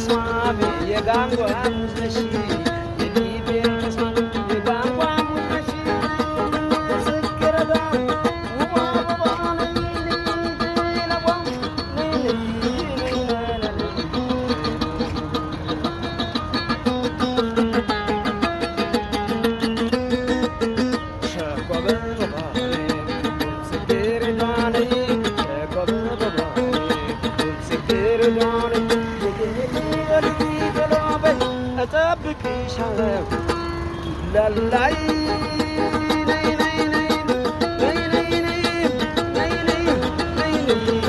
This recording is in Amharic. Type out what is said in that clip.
ተስማሚ የጋንጓ ሙዝነሽ የልቤን ተስማሚ የጋንጓ ሙዝነሽ ስክረዳ ውቧ አበባ ነይነቧ እጠብቅሻለሁ ላላይ ነይ ነይ ነይ ነይ ነይ ነይ ነይ ነይ